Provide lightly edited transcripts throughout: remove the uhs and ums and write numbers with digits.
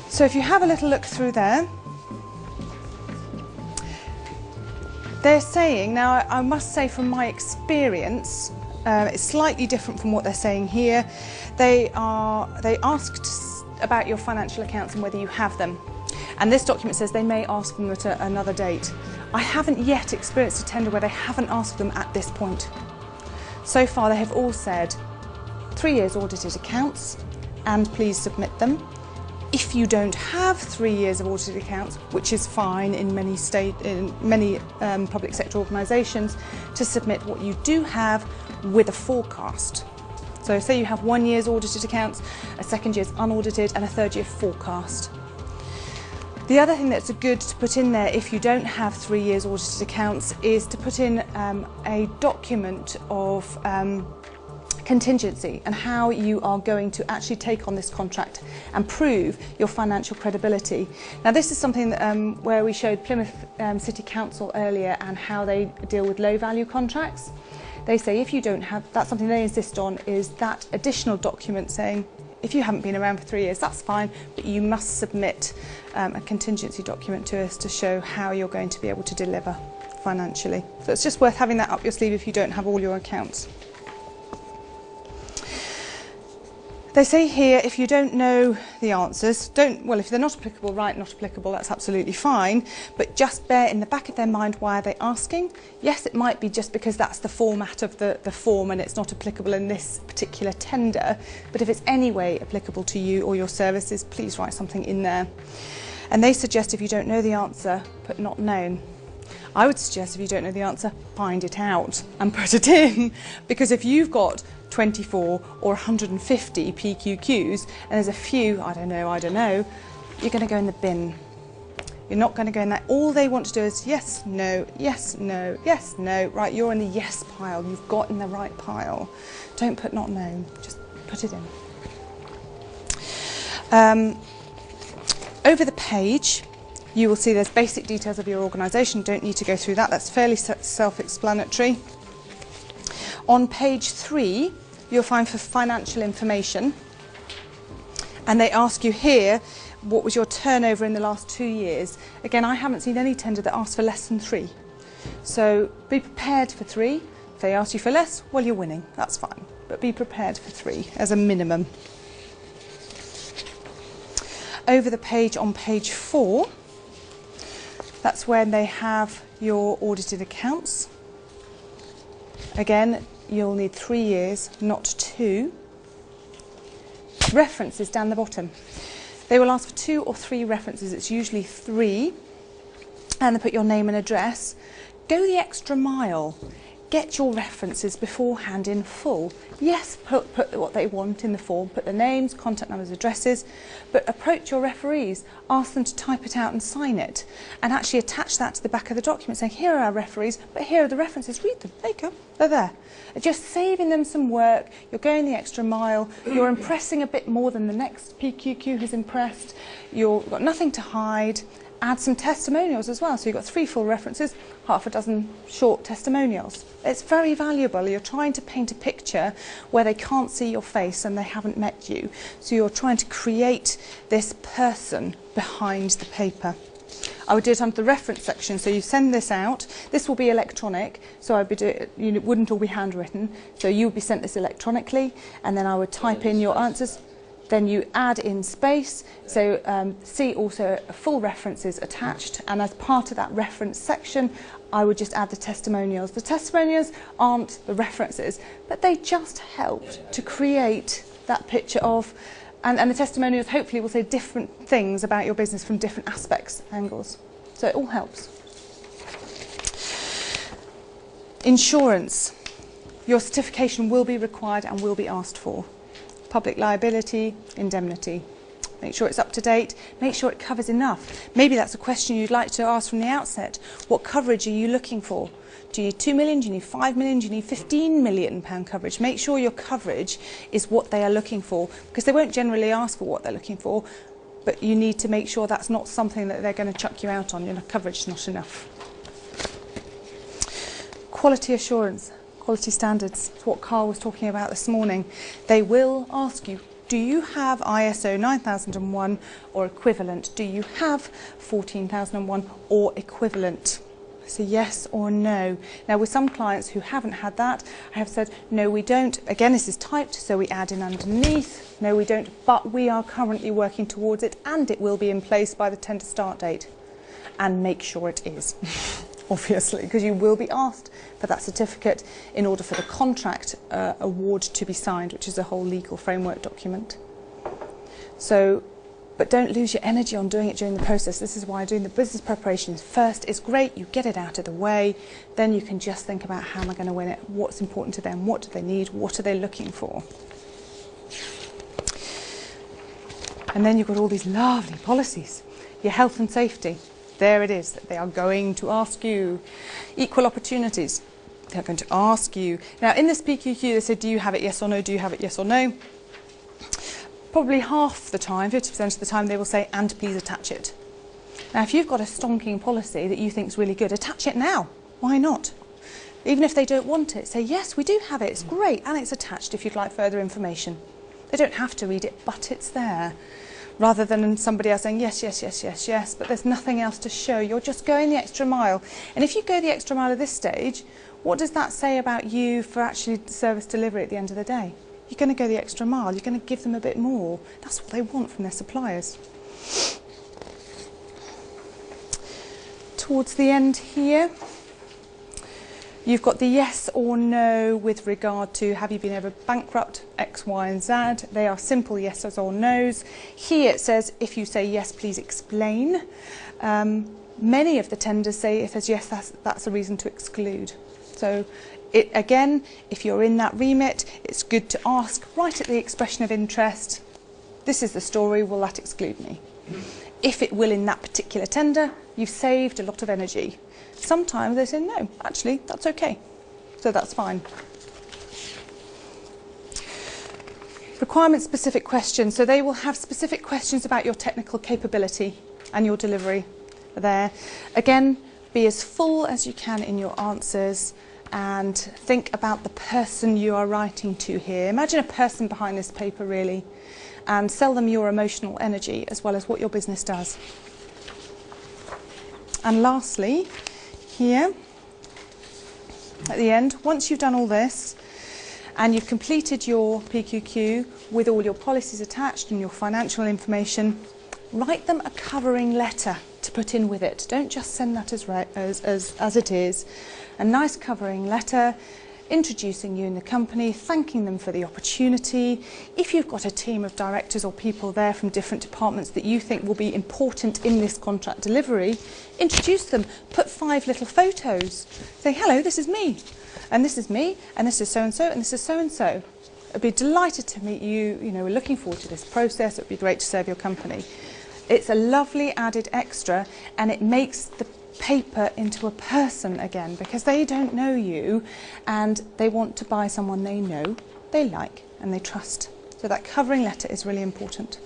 So if you have a little look through there, they're saying, now I must say from my experience, it's slightly different from what they're saying here. They asked about your financial accounts and whether you have them. And this document says they may ask them at another date. I haven't yet experienced a tender where they haven't asked them at this point. So far they have all said 3 years audited accounts and please submit them. If you don't have 3 years of audited accounts, which is fine in many public sector organisations, to submit what you do have with a forecast. So say you have 1 year's audited accounts, a second year's unaudited and a third year forecast. The other thing that's good to put in there if you don't have 3 years audited accounts is to put in a document of contingency and how you are going to actually take on this contract and prove your financial credibility. Now this is something that, where we showed Plymouth City Council earlier and how they deal with low value contracts. They say if you don't have, that's something they insist on, is that additional document saying if you haven't been around for 3 years, that's fine, but you must submit a contingency document to us to show how you're going to be able to deliver financially. So it's just worth having that up your sleeve if you don't have all your accounts. They say here, if you don't know the answers, well, if they're not applicable, write not applicable, that's absolutely fine, but just bear in the back of their mind, why are they asking? Yes, it might be just because that's the format of the form and it's not applicable in this particular tender, but if it's any way applicable to you or your services, please write something in there. And they suggest if you don't know the answer, put not known. I would suggest if you don't know the answer, find it out and put it in, because if you've got 24 or 150 PQQs and there's a few, I don't know, you're going to go in the bin. You're not going to go in that. All they want to do is yes, no, yes, no, yes, no. Right, you're in the yes pile. You've got in the right pile. Don't put not known, just put it in. Over the page, you will see there's basic details of your organisation. Don't need to go through that. That's fairly self-explanatory. On page 3, you'll find for financial information, and they ask you here, what was your turnover in the last 2 years? Again, I haven't seen any tender that asks for less than 3. So be prepared for 3. If they ask you for less, well, you're winning. That's fine. But be prepared for 3 as a minimum. Over the page on page 4, that's when they have your audited accounts. Again, you'll need 3 years, not 2. References down the bottom. They will ask for 2 or 3 references. It's usually 3. And they put your name and address. Go the extra mile. Get your references beforehand in full. Yes, put what they want in the form. Put the names, contact numbers, addresses. But approach your referees. Ask them to type it out and sign it. And actually attach that to the back of the document saying, here are our referees, but here are the references. Read them. There you go. They're there. Just saving them some work. You're going the extra mile. You're impressing a bit more than the next PQQ has impressed. You've got nothing to hide. Add some testimonials as well. So you've got 3 full references, half a dozen short testimonials. It's very valuable. You're trying to paint a picture where they can't see your face and they haven't met you. So you're trying to create this person behind the paper. I would do it under the reference section. So you send this out. This will be electronic, so I'd be it wouldn't all be handwritten. So you would be sent this electronically, and then I would type in your answers. Then you add in space, so see also full references attached, and as part of that reference section I would just add the testimonials. The testimonials aren't the references, but they just helped to create that picture of, and the testimonials hopefully will say different things about your business from different aspects, angles, so it all helps. Insurance. Your certification will be required and will be asked for. Public liability, indemnity. Make sure it's up to date, make sure it covers enough. Maybe that's a question you'd like to ask from the outset. What coverage are you looking for? Do you need 2 million, do you need 5 million, do you need 15 million pound coverage? Make sure your coverage is what they are looking for, because they won't generally ask for what they're looking for, but you need to make sure that's not something that they're going to chuck you out on. Coverage is not enough. Quality assurance. Quality standards, it's what Carl was talking about this morning. They will ask you Do you have ISO 9001 or equivalent? Do you have 14001 or equivalent? So yes or no. Now with some clients who haven't had that, I have said, no we don't. Again, this is typed, so we add in underneath. No we don't, but we are currently working towards it and it will be in place by the tender start date. And make sure it is, obviously, because you will be asked for that certificate in order for the contract award to be signed, which is a whole legal framework document. So, but don't lose your energy on doing it during the process. This is why doing the business preparations first is great. You get it out of the way, then you can just think about how am I going to win it, what's important to them, what do they need, what are they looking for. And then you've got all these lovely policies. Your health and safety, there it is. They are going to ask you. Equal opportunities, they're going to ask you. Now in this PQQ they said, do you have it, yes or no, do you have it, yes or no? Probably half the time, 50% of the time, they will say, and please attach it. Now, if you've got a stonking policy that you think is really good, attach it now. Why not? Even if they don't want it, say, yes, we do have it, it's great, and it's attached if you'd like further information. They don't have to read it, but it's there. Rather than somebody else saying, yes, yes, yes, yes, yes, but there's nothing else to show. You're just going the extra mile. And if you go the extra mile at this stage, what does that say about you for actually service delivery at the end of the day? You're going to go the extra mile, you're going to give them a bit more. That's what they want from their suppliers. Towards the end here, you've got the yes or no with regard to have you been ever bankrupt, X, Y and Z. They are simple yeses or no's. Here it says if you say yes, please explain. Many of the tenders say if there's yes, that's a reason to exclude. So again, if you're in that remit, it's good to ask right at the expression of interest, this is the story, will that exclude me? If it will in that particular tender, you've saved a lot of energy. Sometimes they say, no, actually, that's okay. So that's fine. Requirement-specific questions. So they will have specific questions about your technical capability and your delivery there. Again, be as full as you can in your answers and think about the person you are writing to here. Imagine a person behind this paper, really, and sell them your emotional energy as well as what your business does. And lastly, here at the end, once you've done all this and you've completed your PQQ with all your policies attached and your financial information, write them a covering letter to put in with it. Don't just send that as it is. A nice covering letter introducing you in the company, thanking them for the opportunity. If you've got a team of directors or people there from different departments that you think will be important in this contract delivery, introduce them, put 5 little photos. Say, hello, this is me, and this is me, and this is so-and-so, and this is so-and-so. I'd be delighted to meet you, we're looking forward to this process, it would be great to serve your company. It's a lovely added extra, and it makes the paper into a person again, because they don't know you and they want to buy someone they know, they like and they trust. So that covering letter is really important.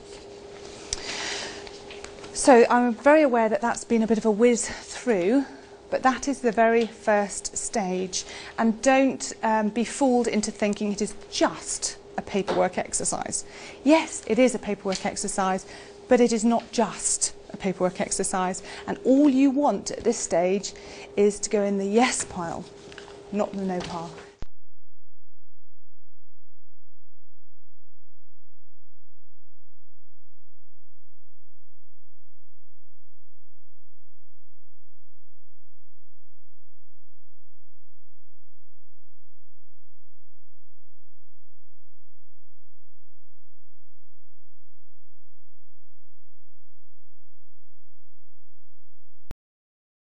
So I'm very aware that that's been a bit of a whiz through, but that is the very first stage. And don't be fooled into thinking it is just a paperwork exercise. Yes, it is a paperwork exercise, but it is not just a paperwork exercise, and all you want at this stage is to go in the yes pile, not the no pile.